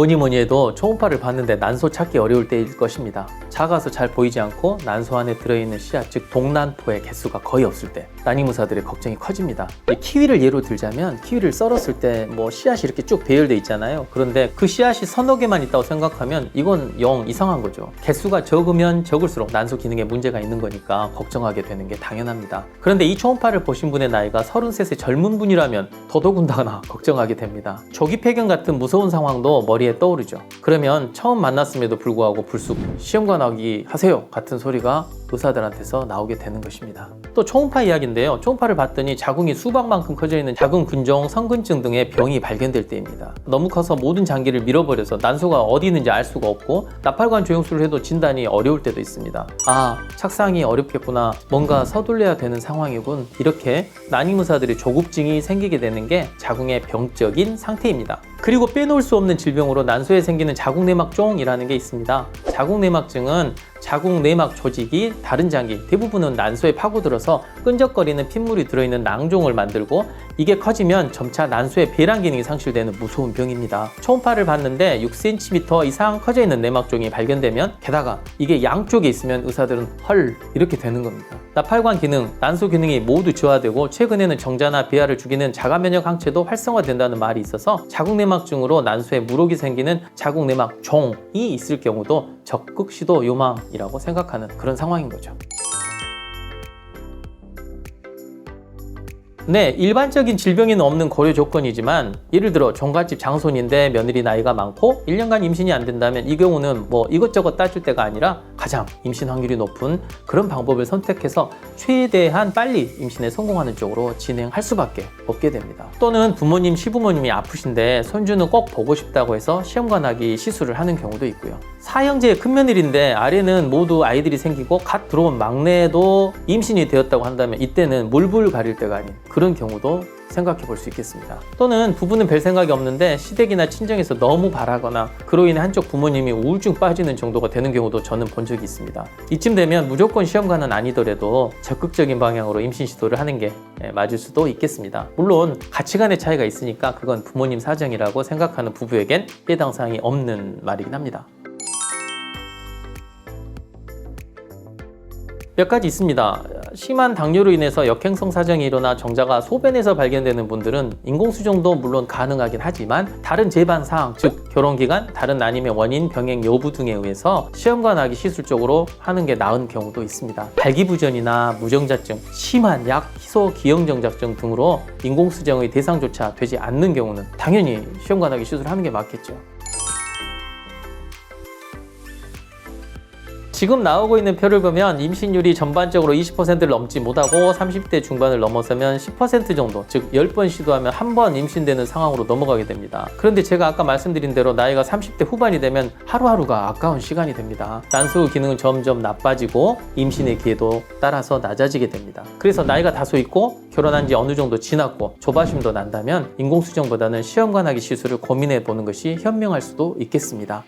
뭐니 해도 초음파를 봤는데 난소 찾기 어려울 때일 것입니다. 작아서 잘 보이지 않고 난소 안에 들어있는 씨앗, 즉 동난포의 개수가 거의 없을 때 난이무사들의 걱정이 커집니다. 키위를 예로 들자면 키위를 썰었을 때 뭐 씨앗이 이렇게 쭉 배열돼 있잖아요. 그런데 그 씨앗이 서너 개만 있다고 생각하면 이건 영 이상한 거죠. 개수가 적으면 적을수록 난소 기능에 문제가 있는 거니까 걱정하게 되는 게 당연합니다. 그런데 이 초음파를 보신 분의 나이가 33세 젊은 분이라면 더더군다나 걱정하게 됩니다. 조기 폐경 같은 무서운 상황도 머리에 떠오르죠. 그러면 처음 만났음에도 불구하고 불쑥 시험관 하기 하세요 같은 소리가 의사들한테서 나오게 되는 것입니다. 또 초음파 이야기인데요. 초음파를 봤더니 자궁이 수박만큼 커져 있는 자궁 근종, 성근증 등의 병이 발견될 때입니다. 너무 커서 모든 장기를 밀어버려서 난소가 어디 있는지 알 수가 없고 나팔관 조영술을 해도 진단이 어려울 때도 있습니다. 아, 착상이 어렵겠구나. 뭔가 서둘러야 되는 상황이군. 이렇게 난이무사들이 조급증이 생기게 되는 게 자궁의 병적인 상태입니다. 그리고 빼놓을 수 없는 질병으로 난소에 생기는 자궁내막종이라는 게 있습니다. 자궁내막증은 자궁내막 조직이 다른 장기, 대부분은 난소에 파고들어서 끈적거리는 핏물이 들어있는 낭종을 만들고 이게 커지면 점차 난소의 배란 기능이 상실되는 무서운 병입니다. 초음파를 봤는데 6cm 이상 커져 있는 내막종이 발견되면 게다가 이게 양쪽에 있으면 의사들은 헐 이렇게 되는 겁니다. 나팔관 기능, 난소 기능이 모두 저하되고 최근에는 정자나 비하를 죽이는 자가면역 항체도 활성화된다는 말이 있어서 자궁내막증으로 난소에 물혹이 생기는 자궁내막종이 있을 경우도 적극 시도 요망이라고 생각하는 그런 상황인 거죠. 네, 일반적인 질병에는 없는 고려 조건이지만 예를 들어 종갓집 장손인데 며느리 나이가 많고 1년간 임신이 안 된다면 이 경우는 뭐 이것저것 따질 때가 아니라 가장 임신 확률이 높은 그런 방법을 선택해서 최대한 빨리 임신에 성공하는 쪽으로 진행할 수밖에 없게 됩니다. 또는 부모님, 시부모님이 아프신데 손주는 꼭 보고 싶다고 해서 시험관하기 시술을 하는 경우도 있고요. 사형제의 큰며느리인데 아래는 모두 아이들이 생기고 갓 들어온 막내도 임신이 되었다고 한다면 이때는 물불 가릴 때가 아닌 그런 경우도 생각해 볼 수 있겠습니다. 또는 부부는 별 생각이 없는데 시댁이나 친정에서 너무 바라거나 그로 인해 한쪽 부모님이 우울증 빠지는 정도가 되는 경우도 저는 본 적이 있습니다. 이쯤 되면 무조건 시험관은 아니더라도 적극적인 방향으로 임신 시도를 하는 게 맞을 수도 있겠습니다. 물론 가치관의 차이가 있으니까 그건 부모님 사정이라고 생각하는 부부에겐 해당사항이 없는 말이긴 합니다. 몇 가지 있습니다. 심한 당뇨로 인해서 역행성 사정이 일어나 정자가 소변에서 발견되는 분들은 인공수정도 물론 가능하긴 하지만 다른 제반 사항, 즉 결혼기간, 다른 난임의 원인, 병행 여부 등에 의해서 시험관하기 시술 쪽으로 하는 게 나은 경우도 있습니다. 발기부전이나 무정자증, 심한 약, 희소 기형정자증 등으로 인공수정의 대상조차 되지 않는 경우는 당연히 시험관하기 시술을 하는 게 맞겠죠. 지금 나오고 있는 표를 보면 임신율이 전반적으로 20%를 넘지 못하고 30대 중반을 넘어서면 10% 정도, 즉 10번 시도하면 한 번 임신되는 상황으로 넘어가게 됩니다. 그런데 제가 아까 말씀드린 대로 나이가 30대 후반이 되면 하루하루가 아까운 시간이 됩니다. 난소 기능은 점점 나빠지고 임신의 기회도 따라서 낮아지게 됩니다. 그래서 나이가 다소 있고 결혼한 지 어느 정도 지났고 조바심도 난다면 인공수정보다는 시험관하기 시술을 고민해 보는 것이 현명할 수도 있겠습니다.